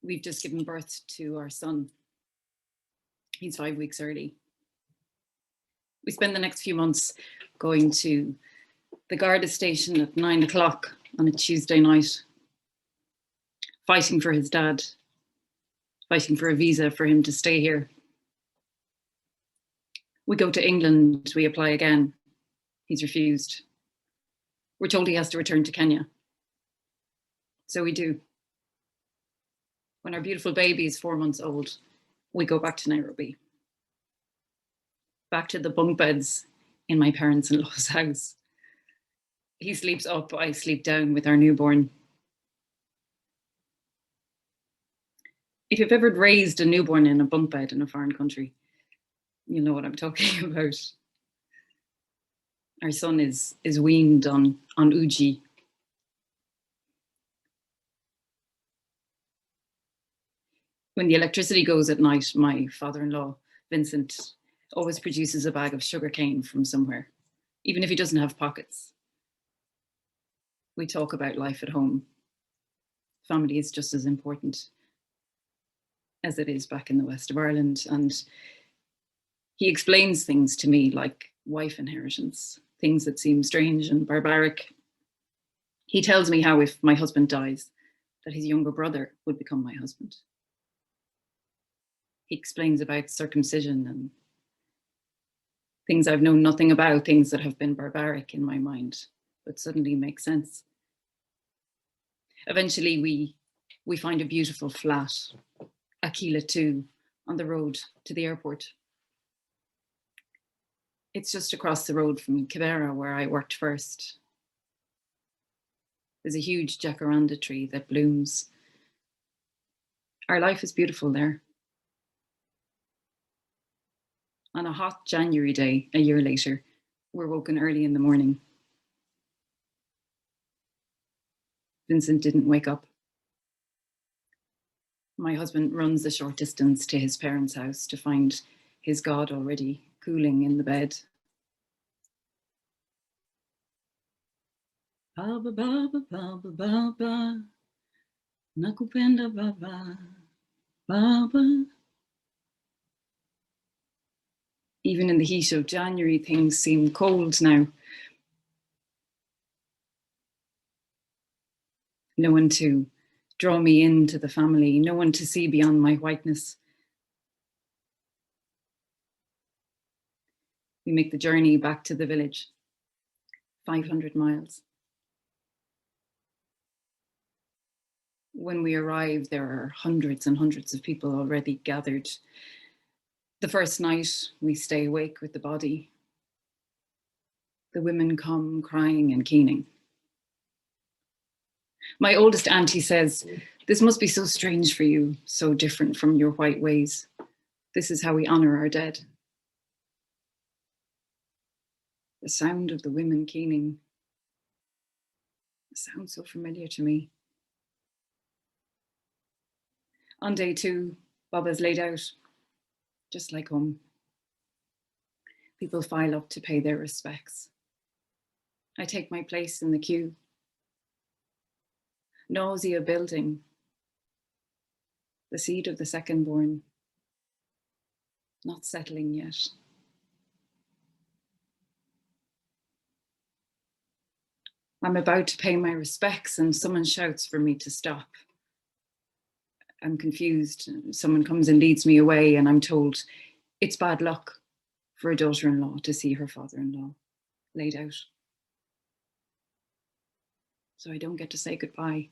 We've just given birth to our son. He's 5 weeks early. We spend the next few months going to the Garda station at 9 o'clock on a Tuesday night, fighting for his dad, fighting for a visa for him to stay here. We go to England, we apply again. He's refused. We're told he has to return to Kenya. So we do. When our beautiful baby is 4 months old, we go back to Nairobi. Back to the bunk beds in my parents-in-law's house. He sleeps up, I sleep down with our newborn. If you've ever raised a newborn in a bunk bed in a foreign country, you'll know what I'm talking about. Our son is weaned on uji. When the electricity goes at night, my father-in-law, Vincent, always produces a bag of sugarcane from somewhere, even if he doesn't have pockets. We talk about life at home. Family is just as important as it is back in the west of Ireland. And he explains things to me like wife inheritance, things that seem strange and barbaric. He tells me how if my husband dies, that his younger brother would become my husband. He explains about circumcision and things I've known nothing about, things that have been barbaric in my mind, but suddenly make sense. Eventually we find a beautiful flat, Aquila 2, on the road to the airport. It's just across the road from Kibera, where I worked first. There's a huge jacaranda tree that blooms. Our life is beautiful there. On a hot January day, a year later, we're woken early in the morning. Vincent didn't wake up. My husband runs the short distance to his parents' house to find his God already cooling in the bed. Baba, baba, baba, baba, nakupenda baba, baba. Even in the heat of January, things seem cold now. No one to draw me into the family, no one to see beyond my whiteness. We make the journey back to the village, 500 miles. When we arrive, there are hundreds and hundreds of people already gathered. The first night, we stay awake with the body. The women come crying and keening. My oldest auntie says, "This must be so strange for you, so different from your white ways. This is how we honor our dead." The sound of the women keening sounds so familiar to me. On day 2, Baba's laid out, just like home. People file up to pay their respects. I take my place in the queue. Nausea building. The seed of the second born. Not settling yet. I'm about to pay my respects and someone shouts for me to stop. I'm confused. Someone comes and leads me away and I'm told it's bad luck for a daughter-in-law to see her father-in-law laid out. So I don't get to say goodbye.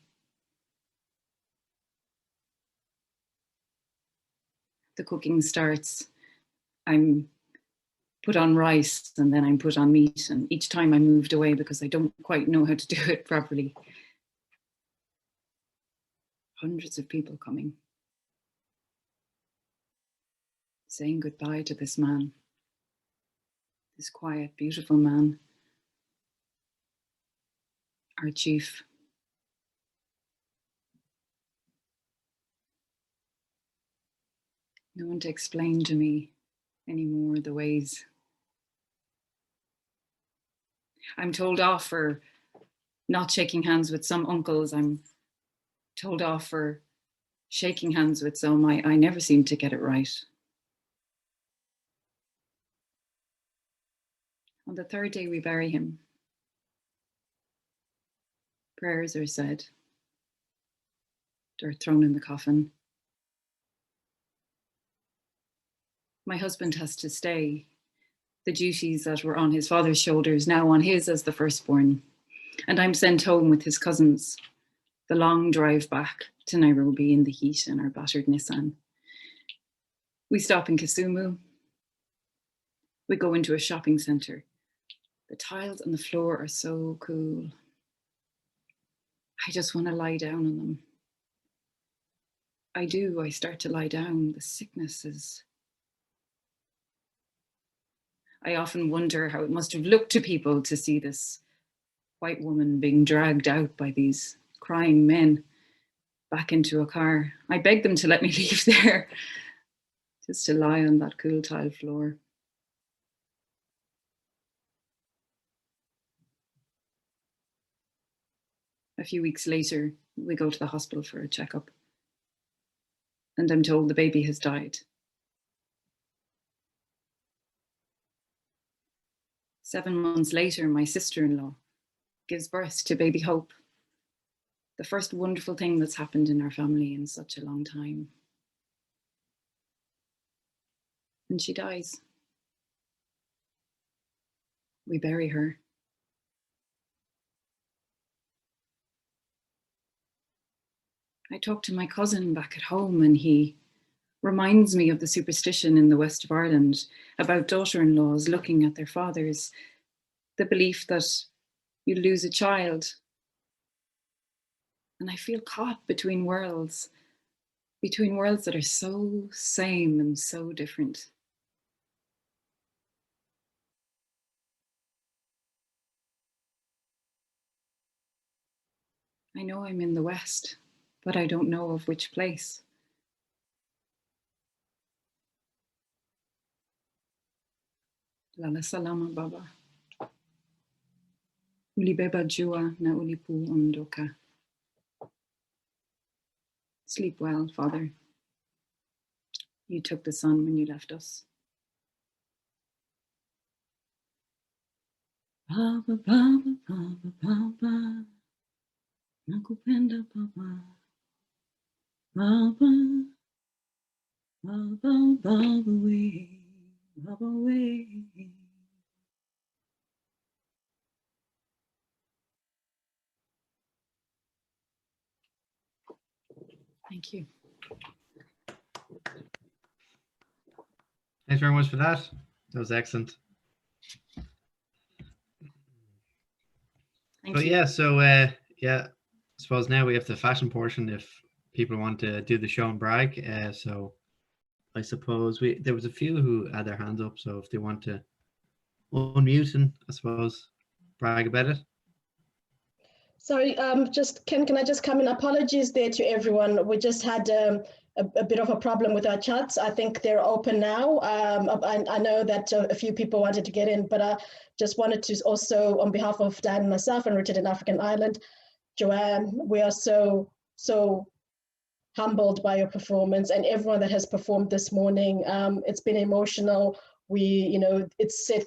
The cooking starts. I'm put on rice and then I'm put on meat, and each time I moved away because I don't quite know how to do it properly. Hundreds of people coming. Saying goodbye to this man. This quiet, beautiful man. Our chief. No one to explain to me anymore the ways. I'm told off for not shaking hands with some uncles. I'm told off for shaking hands with some. I never seem to get it right. On the third day, we bury him. Prayers are said. Dirt thrown in the coffin. My husband has to stay. The duties that were on his father's shoulders now on his as the firstborn. And I'm sent home with his cousins. The long drive back to Nairobi in the heat in our battered Nissan. We stop in Kisumu. We go into a shopping centre. The tiles on the floor are so cool. I just want to lie down on them. I do. I start to lie down. The sickness is... I often wonder how it must have looked to people to see this white woman being dragged out by these crying men back into a car. I beg them to let me leave there, just to lie on that cool tile floor. A few weeks later, we go to the hospital for a checkup, and I'm told the baby has died. 7 months later, my sister-in-law gives birth to baby Hope, the first wonderful thing that's happened in our family in such a long time. And she dies. We bury her. I talk to my cousin back at home, and he reminds me of the superstition in the west of Ireland about daughter-in-laws looking at their fathers, the belief that you lose a child. And I feel caught between worlds that are so same and so different. I know I'm in the West, but I don't know of which place. Lala salama baba. Ulibeba jua na ulipu ondoka. Sleep well, Father. You took the sun when you left us. Baba, baba, baba, baba. Nakupenda baba. Baba, baba, baba we, baba we. Thank you. Thanks very much for that. That was excellent. Thank But you. yeah, so yeah, I suppose now we have the fashion portion if people want to do the show and brag. So I suppose there was a few who had their hands up, so if they want to unmute and I suppose brag about it. Sorry, can I just come in? Apologies there to everyone. We just had a bit of a problem with our chats. I think they're open now. I know that a few people wanted to get in, but I just wanted to also, on behalf of Dan and myself and Rooted in African Ireland, Joanne, we are so humbled by your performance and everyone that has performed this morning. It's been emotional. It set